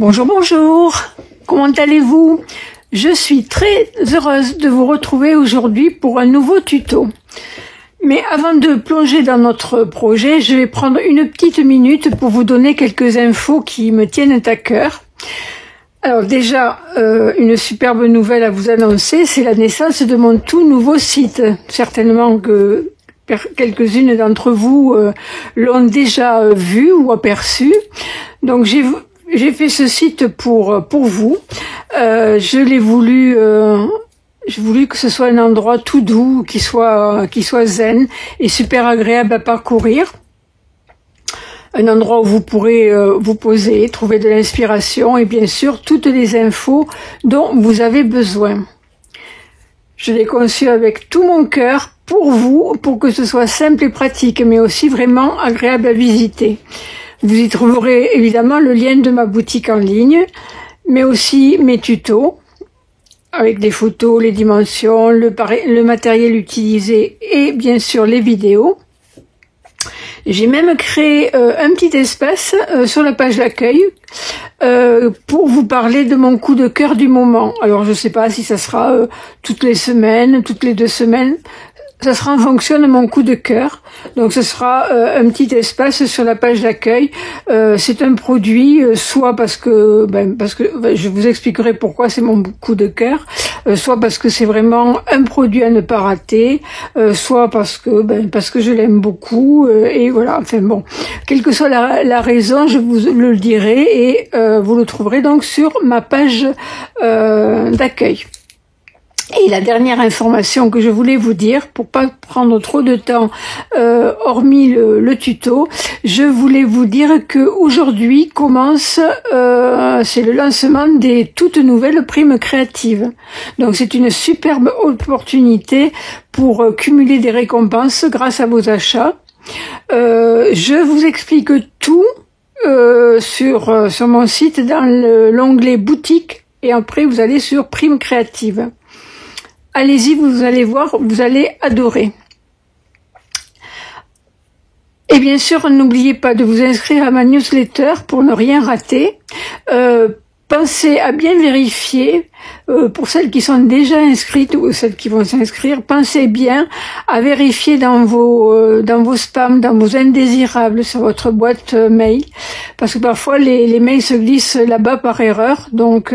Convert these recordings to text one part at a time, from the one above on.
Bonjour, bonjour. Comment allez-vous? Je suis très heureuse de vous retrouver aujourd'hui pour un nouveau tuto. Mais avant de plonger dans notre projet, je vais prendre une petite minute pour vous donner quelques infos qui me tiennent à cœur. Alors déjà, une superbe nouvelle à vous annoncer, c'est la naissance de mon tout nouveau site. Certainement que quelques-unes d'entre vous l'ont déjà vu ou aperçu. Donc j'ai fait ce site pour vous. J'ai voulu que ce soit un endroit tout doux, qui soit zen et super agréable à parcourir. Un endroit où vous pourrez vous poser, trouver de l'inspiration et bien sûr toutes les infos dont vous avez besoin. Je l'ai conçu avec tout mon cœur pour vous, pour que ce soit simple et pratique, mais aussi vraiment agréable à visiter. Vous y trouverez évidemment le lien de ma boutique en ligne, mais aussi mes tutos, avec des photos, les dimensions, le matériel utilisé et bien sûr les vidéos. J'ai même créé un petit espace sur la page d'accueil pour vous parler de mon coup de cœur du moment. Alors je ne sais pas si ça sera toutes les semaines, toutes les 2 semaines. Ça sera en fonction de mon coup de cœur. Donc ce sera un petit espace sur la page d'accueil. C'est un produit, soit parce que je vous expliquerai pourquoi c'est mon coup de cœur, soit parce que c'est vraiment un produit à ne pas rater, soit parce que je l'aime beaucoup et voilà. Enfin bon, quelle que soit la raison, je vous le dirai et vous le trouverez donc sur ma page d'accueil. Et la dernière information que je voulais vous dire, pour pas prendre trop de temps, hormis le tuto, je voulais vous dire que aujourd'hui commence, c'est le lancement des toutes nouvelles primes créatives. Donc c'est une superbe opportunité pour cumuler des récompenses grâce à vos achats. Je vous explique tout sur mon site dans l'onglet boutique et après vous allez sur primes créatives. Allez-y, vous allez voir, vous allez adorer. Et bien sûr, n'oubliez pas de vous inscrire à ma newsletter pour ne rien rater. Pensez à bien vérifier, pour celles qui sont déjà inscrites ou celles qui vont s'inscrire, pensez bien à vérifier dans vos spams, dans vos indésirables sur votre boîte mail, parce que parfois les mails se glissent là-bas par erreur. Donc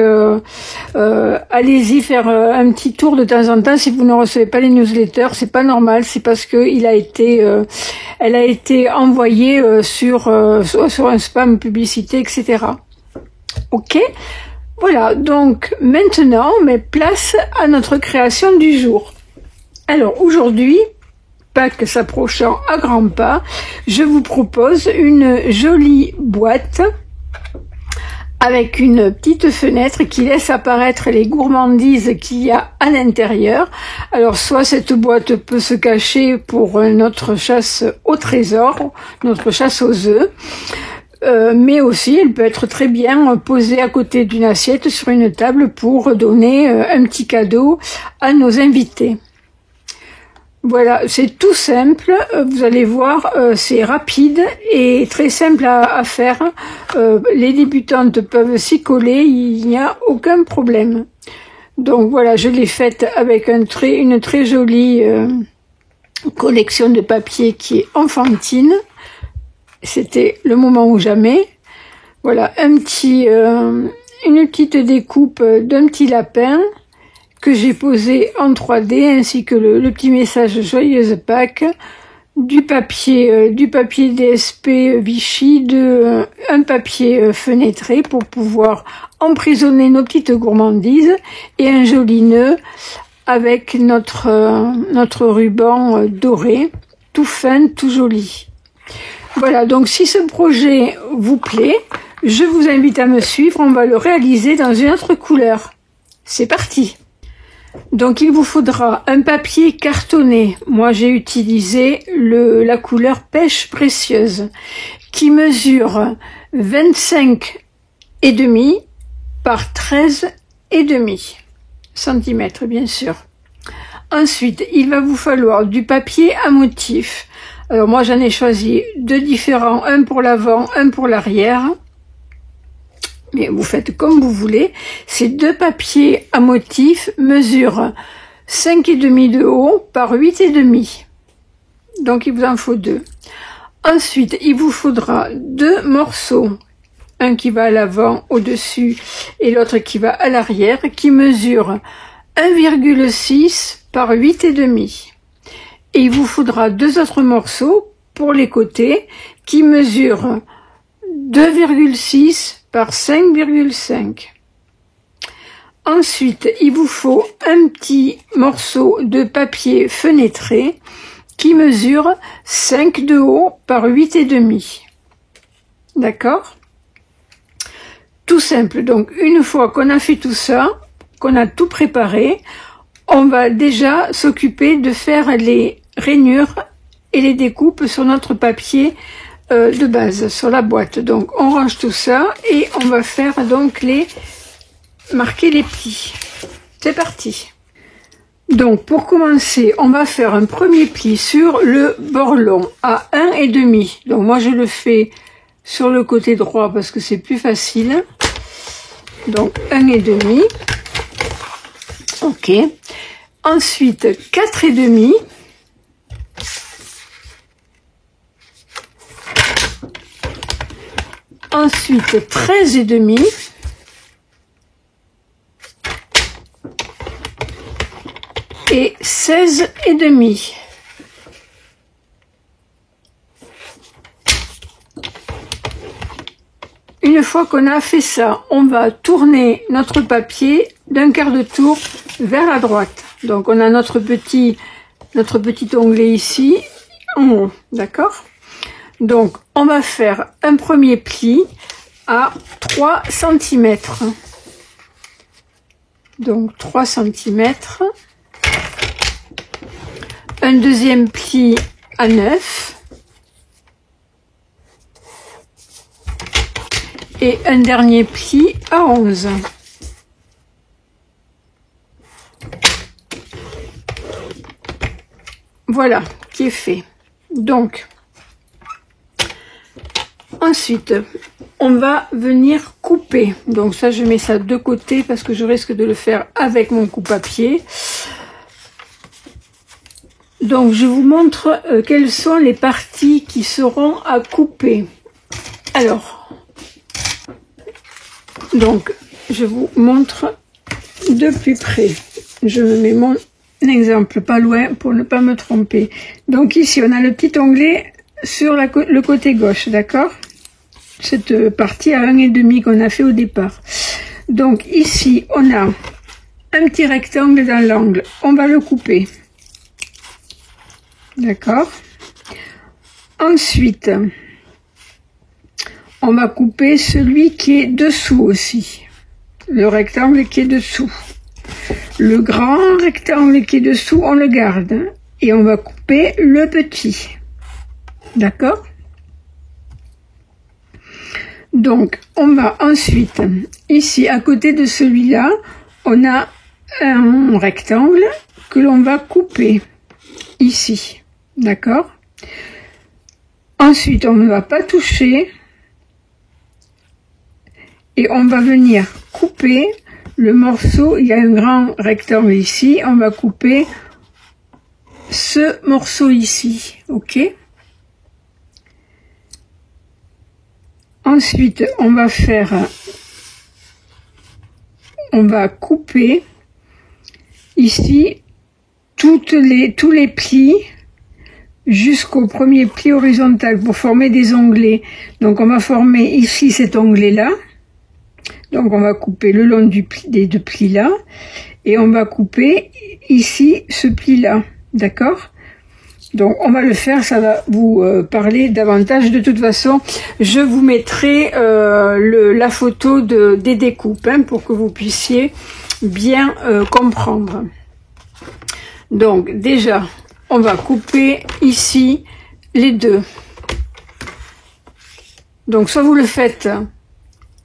allez-y faire un petit tour de temps en temps. Si vous ne recevez pas les newsletters, c'est pas normal, c'est parce que elle a été envoyée sur un spam publicité, etc. Ok, voilà, donc maintenant, mais place à notre création du jour. Alors aujourd'hui, Pâques s'approchant à grands pas, je vous propose une jolie boîte avec une petite fenêtre qui laisse apparaître les gourmandises qu'il y a à l'intérieur. Alors soit cette boîte peut se cacher pour notre chasse au trésor, notre chasse aux œufs, mais aussi elle peut être très bien posée à côté d'une assiette sur une table pour donner un petit cadeau à nos invités. Voilà, c'est tout simple, vous allez voir, c'est rapide et très simple à faire. Les débutantes peuvent s'y coller, il n'y a aucun problème. Donc voilà, je l'ai faite avec une très jolie collection de papier qui est enfantine. C'était le moment ou jamais. Voilà, une petite découpe d'un petit lapin que j'ai posé en 3D, ainsi que le petit message Joyeuse Pâques, du papier DSP Vichy, un papier fenêtré pour pouvoir emprisonner nos petites gourmandises et un joli nœud avec notre ruban doré, tout fin, tout joli. Voilà, donc si ce projet vous plaît, je vous invite à me suivre, on va le réaliser dans une autre couleur. C'est parti! Donc il vous faudra un papier cartonné. Moi j'ai utilisé la couleur pêche précieuse qui mesure 25,5 par 13,5 centimètres bien sûr. Ensuite, il va vous falloir du papier à motif. Alors moi j'en ai choisi 2 différents, un pour l'avant, un pour l'arrière. mais vous faites comme vous voulez. Ces deux papiers à motif mesurent 5,5 de haut par 8,5. Donc il vous en faut 2. Ensuite, il vous faudra 2 morceaux. Un qui va à l'avant, au-dessus, et l'autre qui va à l'arrière, qui mesurent 1,6 par 8,5. Et il vous faudra 2 autres morceaux pour les côtés qui mesurent 2,6 par 5,5. Ensuite, il vous faut un petit morceau de papier fenêtré qui mesure 5 de haut par 8,5. D'accord? Tout simple. Donc, une fois qu'on a fait tout ça, qu'on a tout préparé, on va déjà s'occuper de faire les rainures et les découpes sur notre papier de base, sur la boîte. Donc, on range tout ça et on va faire donc marquer les plis. C'est parti. Donc, pour commencer, on va faire un premier pli sur le bord long à 1,5. Donc, moi, je le fais sur le côté droit parce que c'est plus facile. Donc, 1,5. Ok. Ensuite, 4,5. Ensuite, 13,5. Et 16,5. Une fois qu'on a fait ça, on va tourner notre papier d'un quart de tour vers la droite. Donc on a notre petit onglet ici, en haut, d'accord? Donc on va faire un premier pli à 3 cm. Donc 3 cm. Un deuxième pli à 9. Et un dernier pli à 11. Voilà, qui est fait. Donc, ensuite, on va venir couper. Donc ça, je mets ça de côté parce que je risque de le faire avec mon coupe-papier. Donc, je vous montre quelles sont les parties qui seront à couper. Alors, donc, je vous montre de plus près. Je me mets mon exemple pas loin pour ne pas me tromper. Donc ici, on a le petit onglet sur le côté gauche, d'accord? Cette partie à 1,5 qu'on a fait au départ. Donc ici, on a un petit rectangle dans l'angle. On va le couper. D'accord? Ensuite, on va couper celui qui est dessous aussi. Le rectangle qui est dessous. Le grand rectangle qui est dessous, on le garde. Et on va couper le petit. D'accord? Donc, on va ensuite, ici, à côté de celui-là, on a un rectangle que l'on va couper. Ici. D'accord? Ensuite, on ne va pas toucher. Et on va venir couper le morceau. Il y a un grand rectangle ici. On va couper ce morceau ici. Ok? Ensuite, on va couper ici tous les plis jusqu'au premier pli horizontal pour former des onglets. Donc, on va former ici cet onglet-là. Donc, on va couper le long des deux plis-là. Et on va couper ici ce pli-là. D'accord? Donc, on va le faire, ça va vous parler davantage. De toute façon, je vous mettrai la photo des découpes pour que vous puissiez bien comprendre. Donc, déjà, on va couper ici les deux. Donc, soit vous le faites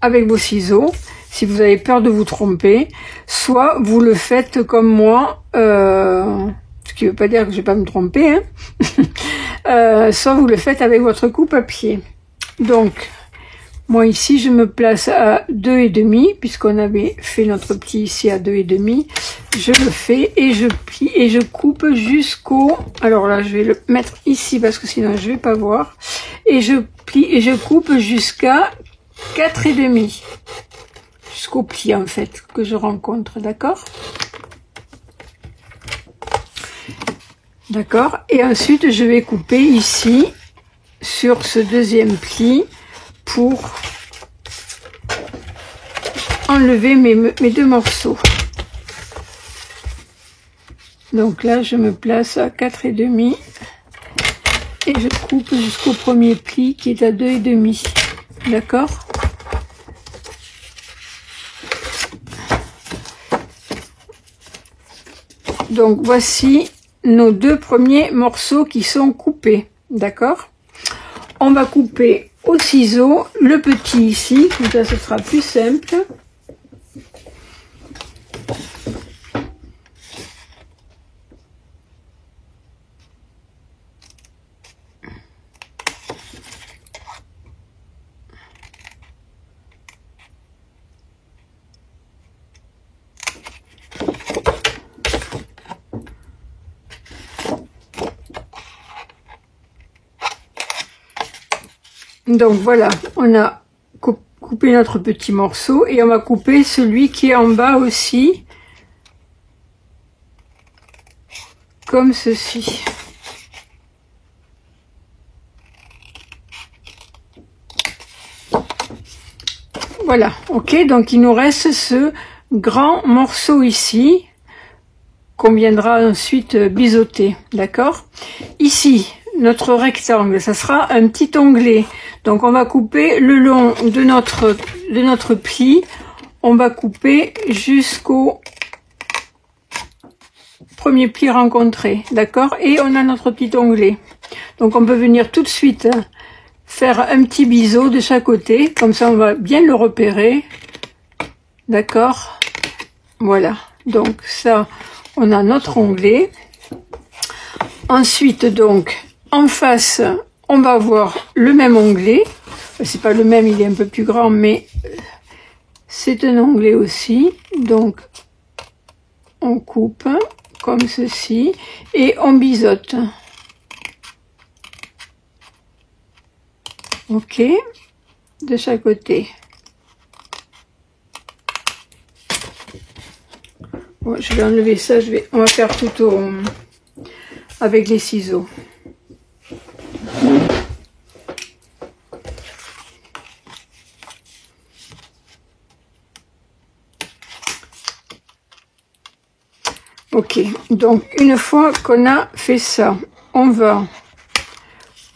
avec vos ciseaux, si vous avez peur de vous tromper, soit vous le faites comme moi, ce qui ne veut pas dire que je ne vais pas me tromper, soit vous le faites avec votre coupe-papier. Donc, Moi ici, je me place à 2,5 puisqu'on avait fait notre pli ici à 2,5. Je le fais et je plie et je coupe jusqu'au... Alors là, je vais le mettre ici parce que sinon je vais pas voir. Et je plie et je coupe jusqu'à 4,5. Jusqu'au pli en fait que je rencontre, d'accord? D'accord. Et ensuite, je vais couper ici sur ce deuxième pli pour enlever mes deux morceaux. Donc là, je me place à 4,5 et je coupe jusqu'au premier pli qui est à 2,5. D'accord? Donc voici nos deux premiers morceaux qui sont coupés. D'accord? On va couper au ciseau le petit ici, comme ça ce sera plus simple. Donc voilà, on a coupé notre petit morceau et on va couper celui qui est en bas aussi, comme ceci. Voilà, ok, donc il nous reste ce grand morceau ici, qu'on viendra ensuite biseauter, d'accord? Ici, notre rectangle, ça sera un petit onglet. Donc on va couper le long de notre pli, on va couper jusqu'au premier pli rencontré, d'accord? Et on a notre petit onglet. Donc on peut venir tout de suite faire un petit biseau de chaque côté, comme ça on va bien le repérer, d'accord? Voilà, donc ça, on a notre onglet. Ensuite, donc, en face, on va avoir le même onglet. C'est pas le même, il est un peu plus grand, mais c'est un onglet aussi. Donc, on coupe comme ceci et on biseaute. Ok, de chaque côté. Bon, je vais enlever ça, on va faire tout avec les ciseaux. Ok, donc une fois qu'on a fait ça, on va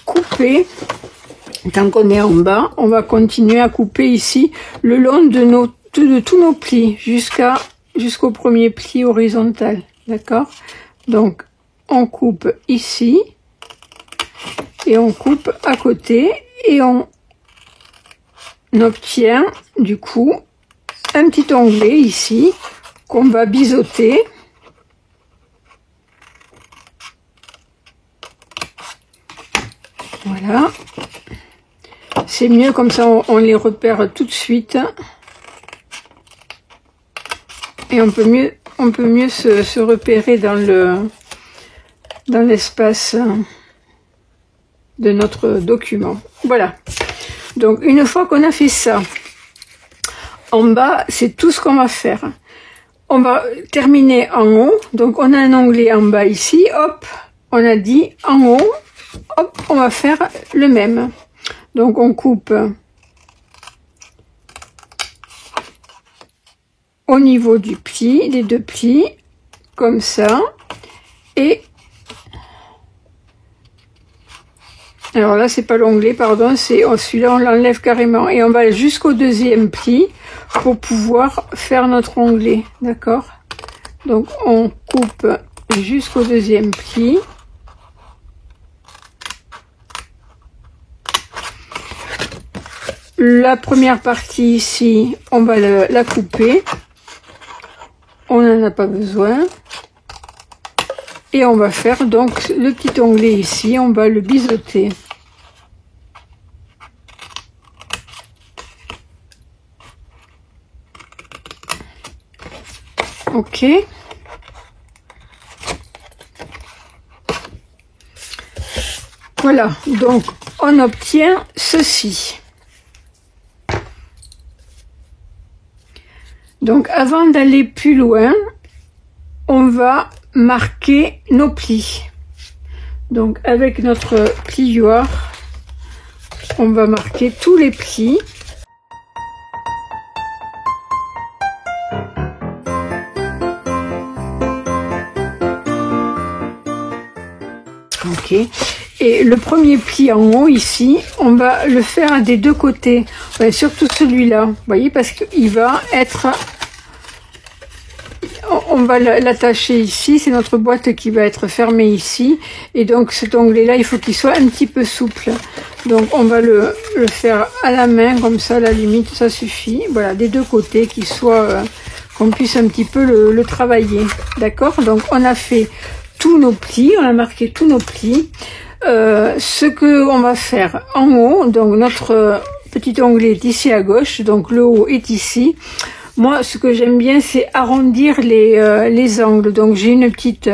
couper, tant qu'on est en bas, on va continuer à couper ici le long de tous nos plis jusqu'au premier pli horizontal, d'accord? Donc on coupe ici et on coupe à côté et on obtient du coup un petit onglet ici qu'on va biseauter. Voilà, c'est mieux comme ça on les repère tout de suite et on peut mieux se repérer dans l'espace de notre document. Voilà, donc une fois qu'on a fait ça, en bas c'est tout ce qu'on va faire. On va terminer en haut, donc on a un onglet en bas ici, hop, on a dit en haut. Hop, on va faire le même. Donc on coupe au niveau du pli, les deux plis, comme ça. Et alors là, c'est pas l'onglet, pardon, c'est celui-là, on l'enlève carrément. Et on va jusqu'au deuxième pli pour pouvoir faire notre onglet, d'accord? Donc on coupe jusqu'au deuxième pli. La première partie ici, on va la couper. On n'en a pas besoin. Et on va faire donc le petit onglet ici, on va le biseauter. ok. Voilà, donc on obtient ceci. Donc avant d'aller plus loin, on va marquer nos plis. Donc avec notre plioir, on va marquer tous les plis. Ok. Et le premier pli en haut ici, on va le faire des deux côtés. Ouais, surtout celui-là, vous voyez, parce qu'il va être... On va l'attacher ici, c'est notre boîte qui va être fermée ici. Et donc cet onglet-là, il faut qu'il soit un petit peu souple. Donc on va le faire à la main, comme ça, à la limite, ça suffit. Voilà, des deux côtés, qu'il soit... qu'on puisse un petit peu le travailler. D'accord? Donc on a fait tous nos plis, on a marqué tous nos plis. Ce que on va faire en haut, donc notre petit onglet est ici à gauche, donc le haut est ici. Moi, ce que j'aime bien, c'est arrondir les angles. Donc j'ai une petite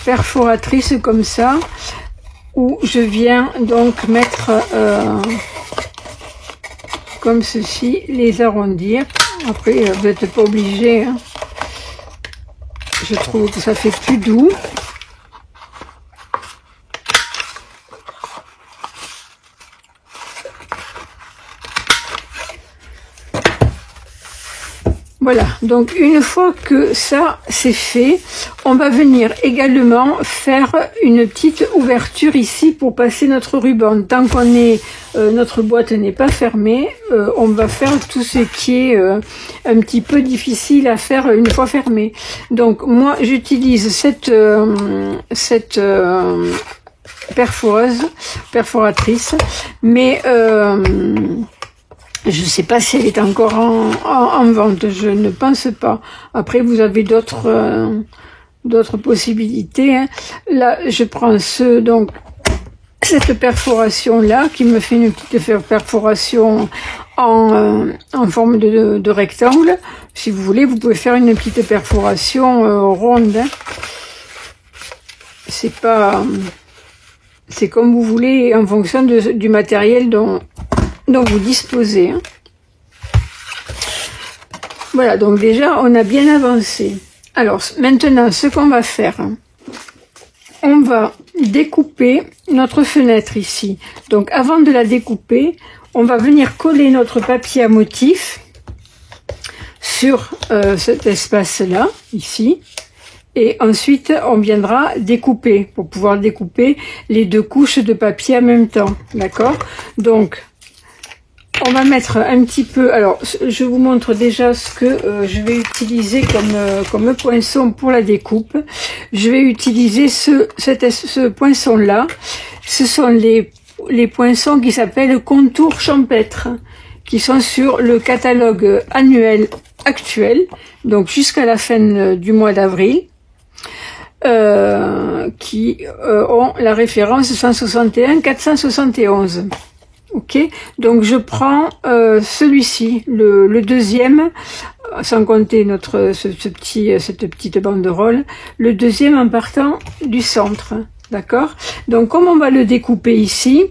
perforatrice comme ça, où je viens donc mettre comme ceci, les arrondir. Après, vous n'êtes pas obligé, hein. Je trouve que ça fait plus doux. Voilà, donc une fois que ça c'est fait, on va venir également faire une petite ouverture ici pour passer notre ruban. Tant qu'on est, notre boîte n'est pas fermée, on va faire tout ce qui est un petit peu difficile à faire une fois fermée. Donc moi j'utilise cette perforatrice, mais je ne sais pas si elle est encore en vente, je ne pense pas. Après, vous avez d'autres possibilités, hein. Là, je prends cette perforation-là, qui me fait une petite perforation en forme de rectangle. Si vous voulez, vous pouvez faire une petite perforation ronde, hein. C'est comme vous voulez, en fonction du matériel dont vous disposez, hein. Voilà, donc déjà on a bien avancé. Alors maintenant ce qu'on va faire, on va découper notre fenêtre ici. Donc avant de la découper, on va venir coller notre papier à motif sur cet espace là ici, et ensuite on viendra découper pour pouvoir découper les deux couches de papier en même temps. D'accord? Donc on va mettre un petit peu, alors je vous montre déjà ce que je vais utiliser comme poinçon pour la découpe. Je vais utiliser ce poinçon là. Ce sont les poinçons qui s'appellent contours champêtres, qui sont sur le catalogue annuel actuel, donc jusqu'à la fin du mois d'avril, qui ont la référence 161 471. Ok, donc je prends celui-ci, le deuxième, sans compter cette petite banderole, le deuxième en partant du centre, d'accord? Donc comme on va le découper ici,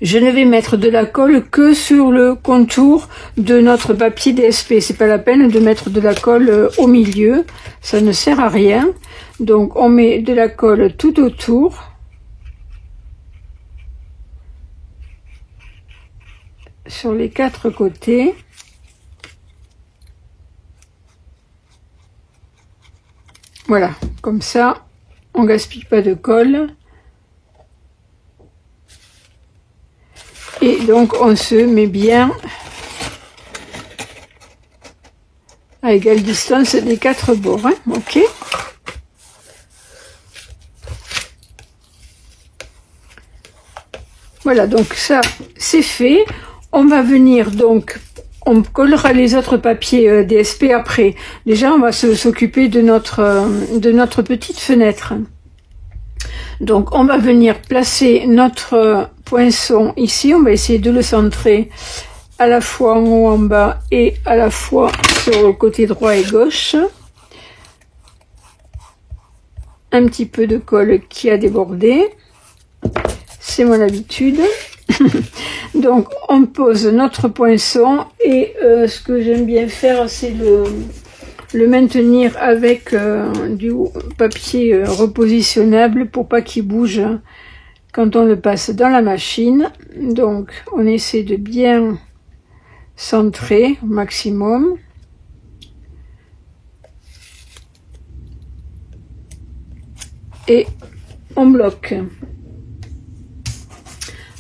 je ne vais mettre de la colle que sur le contour de notre papier DSP. C'est pas la peine de mettre de la colle au milieu, ça ne sert à rien. Donc on met de la colle tout autour. Sur les quatre côtés. Voilà, comme ça, on gaspille pas de colle. Et donc, on se met bien à égale distance des quatre bords, hein, ok. Voilà, donc ça, c'est fait. On va venir donc, on collera les autres papiers DSP après. Déjà, on va s'occuper de notre petite fenêtre. Donc, on va venir placer notre poinçon ici. On va essayer de le centrer à la fois en haut, en bas et à la fois sur le côté droit et gauche. Un petit peu de colle qui a débordé. C'est mon habitude. Donc on pose notre poinçon et ce que j'aime bien faire, c'est le maintenir avec du papier repositionnable pour pas qu'il bouge quand on le passe dans la machine. Donc on essaie de bien centrer au maximum. Et on bloque.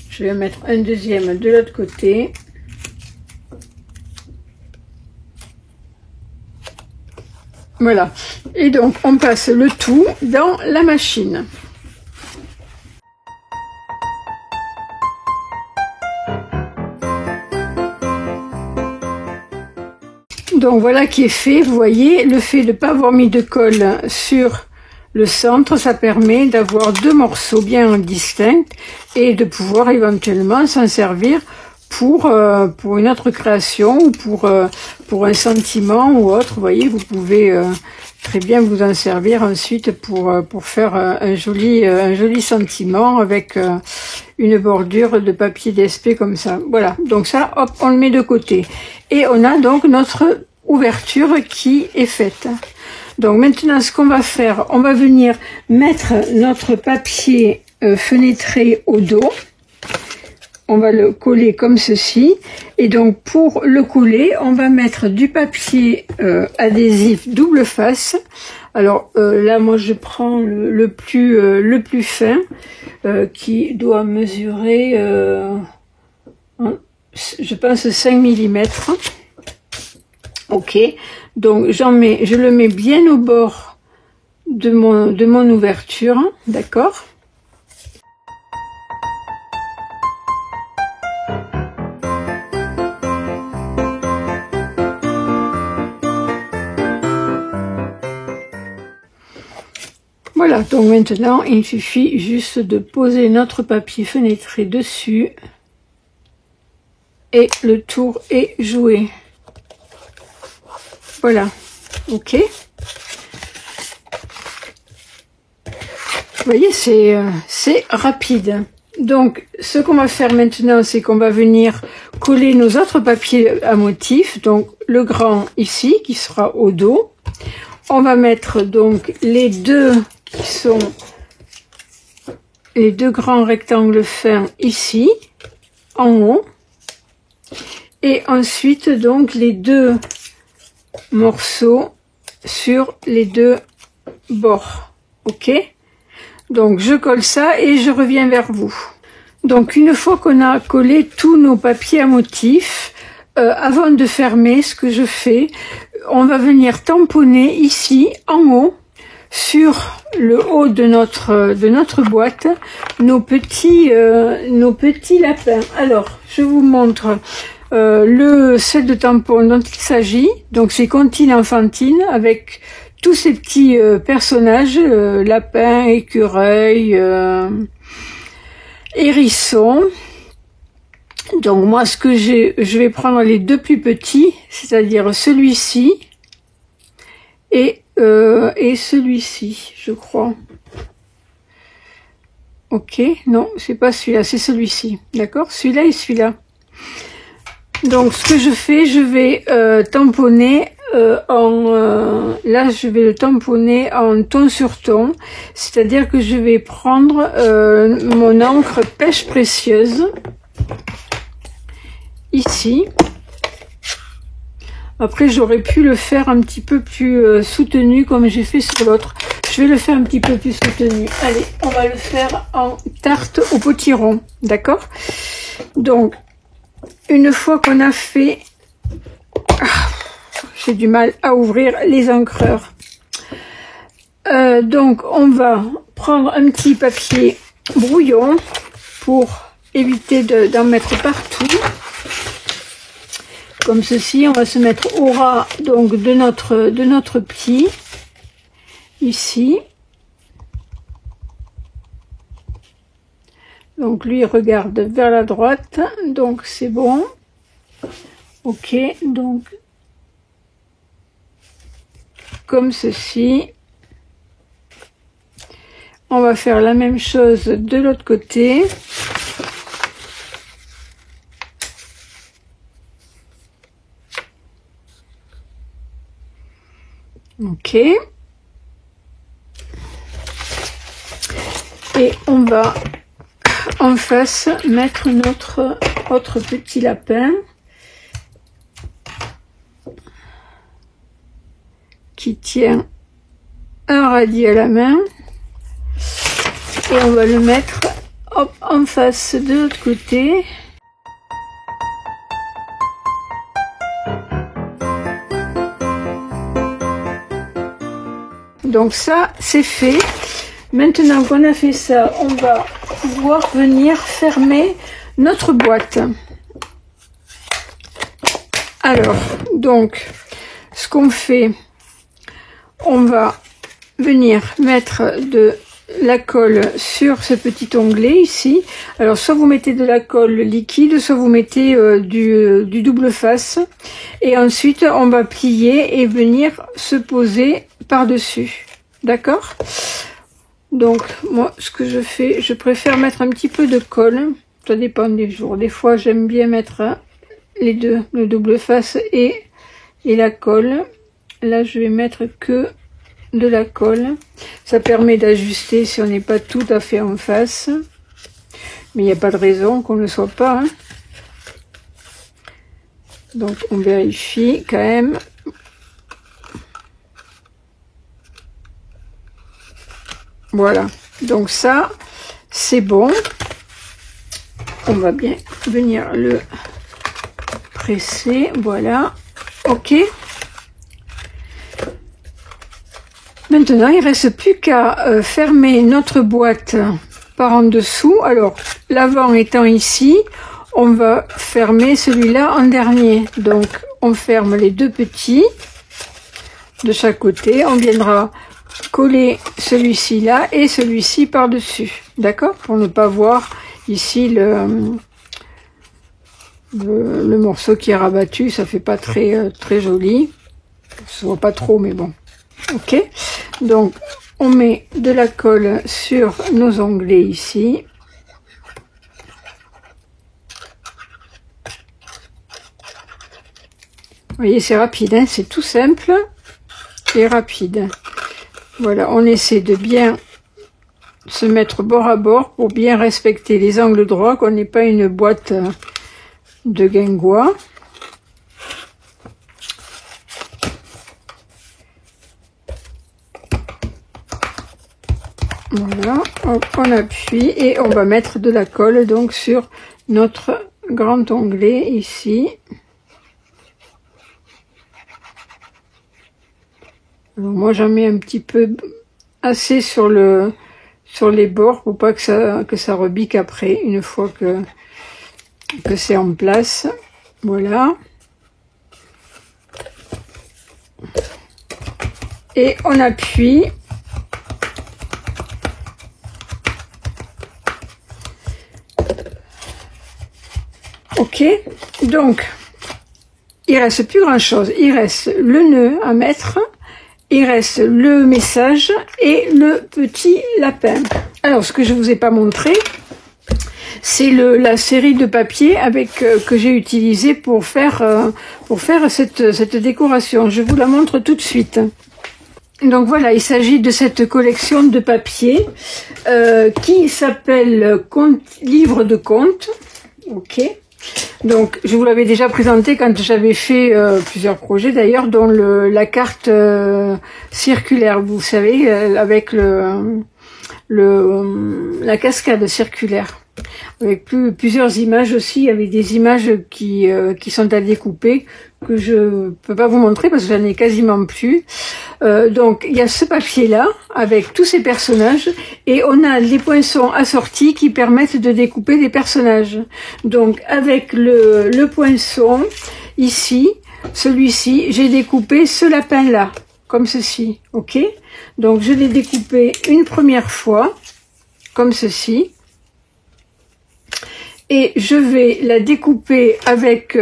Je vais mettre un deuxième de l'autre côté. Voilà. Et donc on passe le tout dans la machine. Donc voilà qui est fait. Vous voyez, le fait de ne pas avoir mis de colle sur le centre, ça permet d'avoir deux morceaux bien distincts et de pouvoir éventuellement s'en servir pour une autre création ou pour un sentiment ou autre. Vous voyez, vous pouvez très bien vous en servir ensuite pour faire un joli sentiment avec une bordure de papier DSP comme ça. Voilà, donc ça, hop, on le met de côté. Et on a donc notre ouverture qui est faite. Donc maintenant, ce qu'on va faire, on va venir mettre notre papier fenêtré au dos. On va le coller comme ceci. Et donc pour le coller, on va mettre du papier adhésif double face. Alors là, moi je prends le plus fin qui doit mesurer, je pense 5 mm. Ok, donc je le mets bien au bord de mon ouverture, d'accord? Voilà, donc maintenant il suffit juste de poser notre papier fenêtré dessus et le tour est joué. Voilà, ok. Vous voyez, c'est rapide. Donc, ce qu'on va faire maintenant, c'est qu'on va venir coller nos autres papiers à motif. Donc, le grand ici, qui sera au dos. On va mettre donc les deux qui sont les deux grands rectangles fins ici, en haut. Et ensuite, donc, les deux morceaux sur les deux bords. Ok, donc je colle ça et je reviens vers vous. Donc une fois qu'on a collé tous nos papiers à motif, avant de fermer, ce que je fais, on va venir tamponner ici en haut sur le haut de notre boîte nos petits lapins. Alors je vous montre le set de tampons dont il s'agit. Donc c'est Comptine Enfantine avec tous ces petits personnages, lapins, écureuils, hérissons. Donc moi ce que je vais prendre les deux plus petits, c'est-à-dire celui-ci et celui-ci, je crois. Ok, non, c'est pas celui-là, c'est celui-ci. D'accord, celui-là et celui-là. Donc ce que je fais, je vais tamponner là je vais le tamponner en ton sur ton, c'est-à-dire que je vais prendre mon encre pêche précieuse ici. Après j'aurais pu le faire un petit peu plus soutenu comme j'ai fait sur l'autre. Je vais le faire un petit peu plus soutenu. Allez, on va le faire en tarte au potiron, d'accord? Donc une fois qu'on a fait, j'ai du mal à ouvrir les encreurs. Donc on va prendre un petit papier brouillon pour éviter d'en mettre partout. Comme ceci, on va se mettre au ras donc de notre pli ici. Donc lui il regarde vers la droite, donc c'est bon. Ok, donc comme ceci. On va faire la même chose de l'autre côté. Ok. Et on va en face mettre notre autre petit lapin qui tient un radis à la main. Et on va le mettre hop, en face de l'autre côté. Donc ça, c'est fait. Maintenant qu'on a fait ça, on va pouvoir venir fermer notre boîte. Alors, donc, ce qu'on fait, on va venir mettre de la colle sur ce petit onglet ici. Alors soit vous mettez de la colle liquide, soit vous mettez du double face, et ensuite on va plier et venir se poser par dessus. D'accord? Donc moi ce que je fais, je préfère mettre un petit peu de colle, ça dépend des jours. Des fois j'aime bien mettre les deux, le double face et la colle. Là je vais mettre que de la colle, ça permet d'ajuster si on n'est pas tout à fait en face, mais il n'y a pas de raison qu'on ne le soit pas, hein. Donc on vérifie quand même. Voilà, donc ça c'est bon. On va bien venir le presser, voilà, ok. Maintenant, il ne reste plus qu'à fermer notre boîte par en dessous. Alors, l'avant étant ici, on va fermer celui-là en dernier. Donc, on ferme les deux petits de chaque côté. On viendra coller celui-ci là et celui-ci par-dessus. D'accord? Pour ne pas voir ici le morceau qui est rabattu. Ça fait pas très joli. Ça se voit pas trop, mais bon. Ok, donc on met de la colle sur nos onglets ici. Vous voyez, c'est rapide, hein, c'est tout simple et rapide. Voilà, on essaie de bien se mettre bord à bord pour bien respecter les angles droits, qu'on n'ait pas une boîte de guingois. Voilà, hop, on appuie et on va mettre de la colle donc sur notre grand onglet ici. Alors moi j'en mets un petit peu assez sur les bords pour pas que ça rebique après une fois que c'est en place. Voilà. Et on appuie. Ok, donc il reste plus grand chose, il reste le nœud à mettre, il reste le message et le petit lapin. Alors ce que je vous ai pas montré, c'est la série de papier que j'ai utilisé pour faire cette décoration. Je vous la montre tout de suite. Donc voilà, il s'agit de cette collection de papier qui s'appelle Livre de contes. Ok. Donc, je vous l'avais déjà présenté quand j'avais fait plusieurs projets d'ailleurs, dont la carte circulaire, vous savez, avec la cascade circulaire, avec plusieurs images aussi. Il y avait des images qui sont à découper que je peux pas vous montrer parce que j'en ai quasiment plus. Donc il y a ce papier là avec tous ces personnages et on a les poinçons assortis qui permettent de découper des personnages. Donc avec le poinçon ici, celui-ci, j'ai découpé ce lapin là comme ceci, ok. Donc je l'ai découpé une première fois comme ceci et je vais la découper avec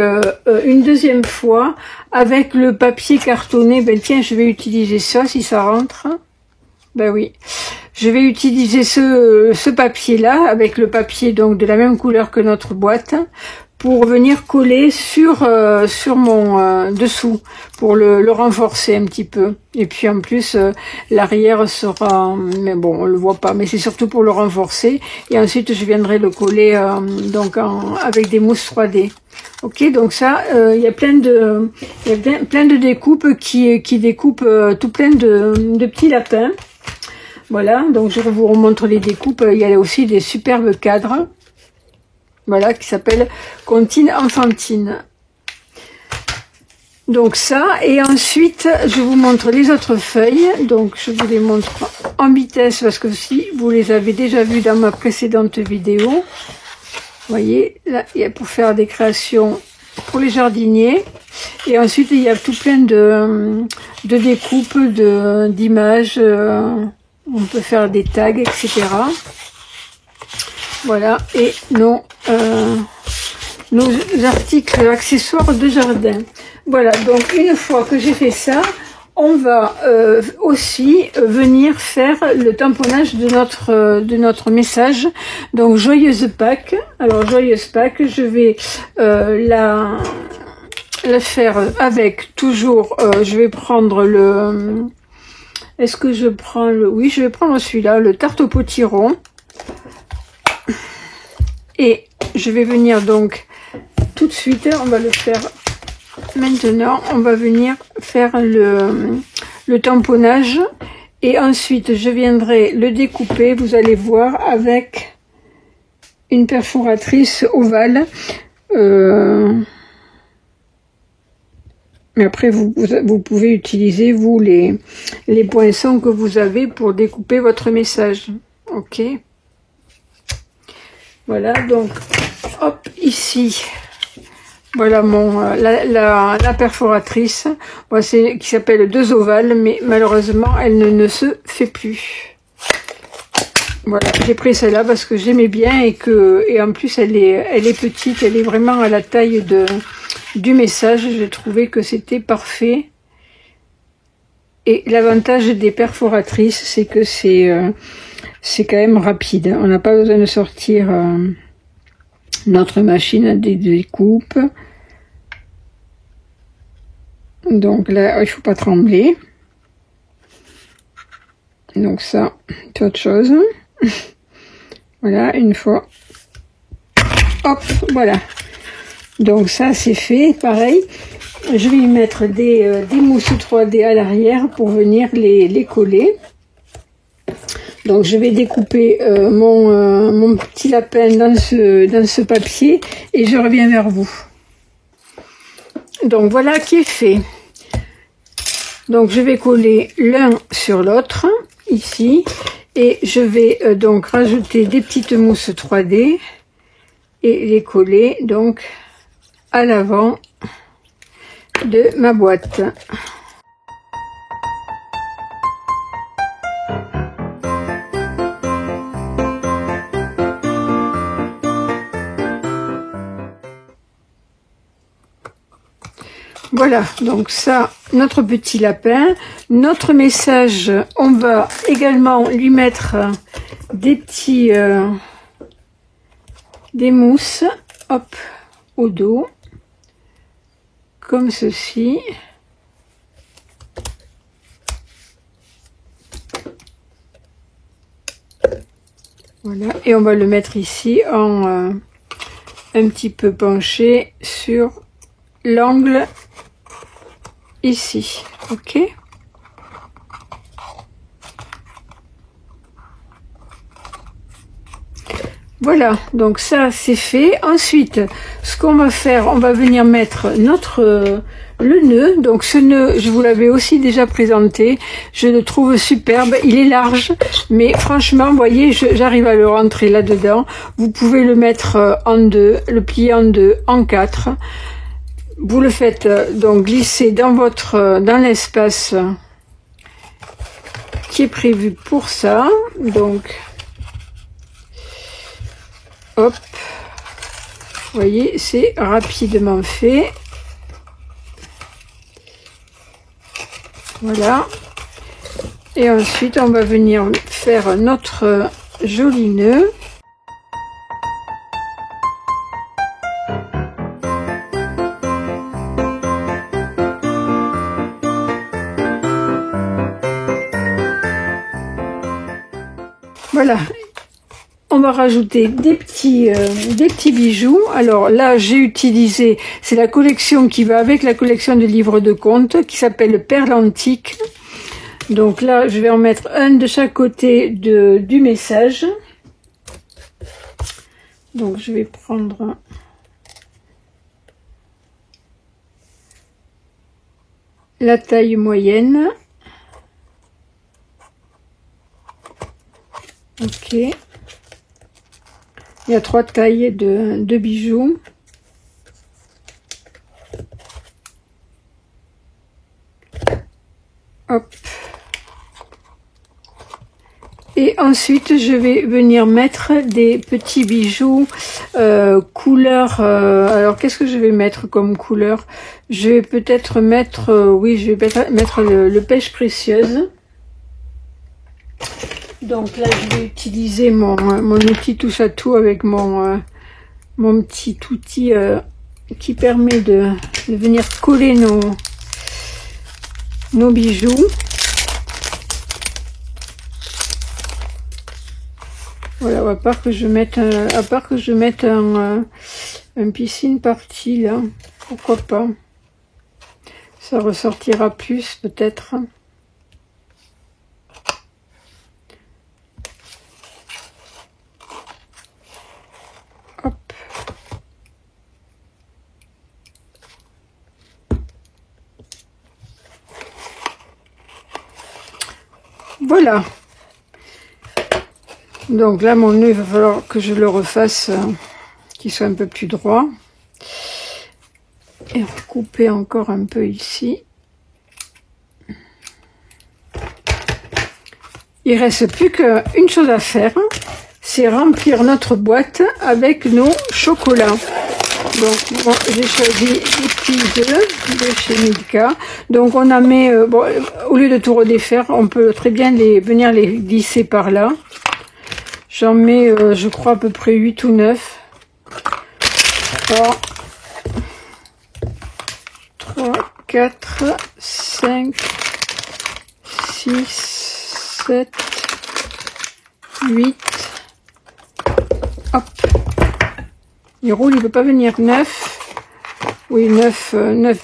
une deuxième fois avec le papier cartonné. Ben tiens, je vais utiliser ça si ça rentre. Ben oui, je vais utiliser ce papier là avec le papier donc de la même couleur que notre boîte pour venir coller sur mon dessous pour le renforcer un petit peu. Et puis en plus l'arrière sera, mais bon on le voit pas, mais c'est surtout pour le renforcer. Et ensuite je viendrai le coller donc avec des mousses 3D. Ok, donc ça il y a plein de découpes qui découpent tout plein de petits lapins. Voilà, donc je vous remontre les découpes. Il y a aussi des superbes cadres. Voilà, qui s'appelle Comptine Enfantine. Donc ça, et ensuite, je vous montre les autres feuilles. Donc, je vous les montre en vitesse, parce que si vous les avez déjà vues dans ma précédente vidéo. Vous voyez, là, il y a pour faire des créations pour les jardiniers. Et ensuite, il y a tout plein de découpes, d'images. On peut faire des tags, etc. Voilà, et nos articles accessoires de jardin. Voilà, donc une fois que j'ai fait ça, on va aussi venir faire le tamponnage de notre message. Donc joyeuse Pâques. Alors joyeuse Pâques, je vais la faire avec toujours. Je vais prendre le. Est-ce que je prends le. Oui, je vais prendre celui-là, le tarte au potiron. Et je vais venir donc tout de suite, on va le faire maintenant, on va venir faire le tamponnage et ensuite je viendrai le découper, vous allez voir, avec une perforatrice ovale. Mais après vous pouvez utiliser vous les poinçons que vous avez pour découper votre message. Ok. Voilà, donc, hop, ici, voilà la perforatrice, voilà, qui s'appelle 2 ovales, mais malheureusement, elle ne se fait plus. Voilà, j'ai pris celle-là parce que j'aimais bien et en plus, elle est petite, elle est vraiment à la taille du message. J'ai trouvé que c'était parfait. Et l'avantage des perforatrices, c'est que c'est quand même rapide. On n'a pas besoin de sortir notre machine à découpe. Donc là, il faut pas trembler. Donc ça, c'est autre chose. Voilà, une fois. Hop, voilà. Donc ça, c'est fait. Pareil, je vais y mettre des mousses 3D à l'arrière pour venir les coller. Donc je vais découper mon petit lapin dans ce papier et je reviens vers vous. Donc voilà qui est fait. Donc je vais coller l'un sur l'autre ici et je vais donc rajouter des petites mousses 3D et les coller donc à l'avant de ma boîte. Voilà, donc ça, notre petit lapin. Notre message, on va également lui mettre des petits des mousses, hop, au dos, comme ceci. Voilà, et on va le mettre ici en un petit peu penché sur l'angle ici, ok. Voilà, donc ça c'est fait. Ensuite, ce qu'on va faire, on va venir mettre le nœud. Donc ce nœud, je vous l'avais aussi déjà présenté. Je le trouve superbe. Il est large, mais franchement, vous voyez, j'arrive à le rentrer là-dedans. Vous pouvez le mettre en deux, le plier en deux, en quatre. Vous le faites donc glisser dans l'espace qui est prévu pour ça. Donc, hop, Vous voyez, c'est rapidement fait. Voilà. Et ensuite, on va venir faire notre joli nœud. Voilà. On va rajouter des petits bijoux. Alors là, j'ai utilisé, c'est la collection qui va avec la collection de livres de contes qui s'appelle Perles antiques. Donc là, je vais en mettre un de chaque côté du message. Donc je vais prendre la taille moyenne. Ok. Il y a 3 tailles de bijoux. Hop. Et ensuite, je vais venir mettre des petits bijoux couleur. Alors, qu'est-ce que je vais mettre comme couleur? Je vais peut-être mettre, oui, je vais mettre le pêche précieuse. Donc là, je vais utiliser mon outil touche à tout avec mon petit outil qui permet de venir coller nos bijoux. Voilà, à part que je mette un piscine parti là, pourquoi pas. Ça ressortira plus peut-être. Hop. Voilà. Donc là, mon nœud, il va falloir que je le refasse, qu'il soit un peu plus droit. Et recouper encore un peu ici. Il reste plus qu'une chose à faire, c'est remplir notre boîte avec nos chocolats. Donc bon, j'ai choisi des petits œufs de chez Milka. Donc on en met, bon, au lieu de tout redéfaire, on peut très bien venir les glisser par là. J'en mets, je crois, à peu près 8 ou 9. 3, 4, 5, 6, 7, 8. Hop. Il roule, il peut pas venir 9. Oui, 9,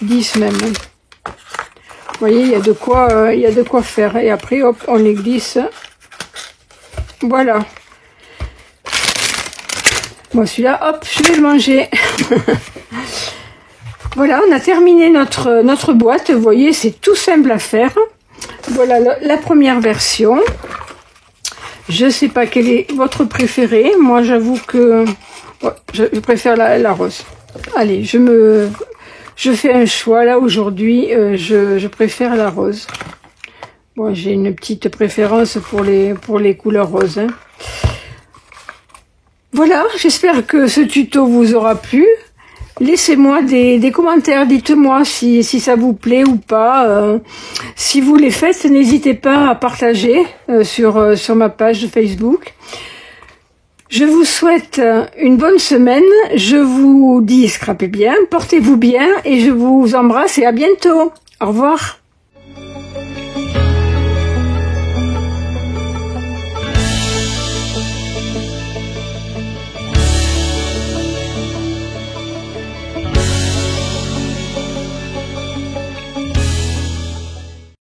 10 même. Vous voyez, il y a de quoi faire. Et après, hop, on les glisse. Voilà. Moi, celui-là, hop, je vais le manger. Voilà, on a terminé notre boîte. Vous voyez, c'est tout simple à faire. Voilà la première version. Je sais pas quel est votre préféré. Moi, j'avoue que je préfère la rose. Allez, je fais un choix là aujourd'hui. Je préfère la rose. Bon, j'ai une petite préférence pour les couleurs roses. Hein. Voilà, j'espère que ce tuto vous aura plu. Laissez-moi des commentaires, dites-moi si ça vous plaît ou pas. Si vous les faites, n'hésitez pas à partager sur ma page Facebook. Je vous souhaite une bonne semaine. Je vous dis scrapez bien, portez-vous bien et je vous embrasse et à bientôt. Au revoir.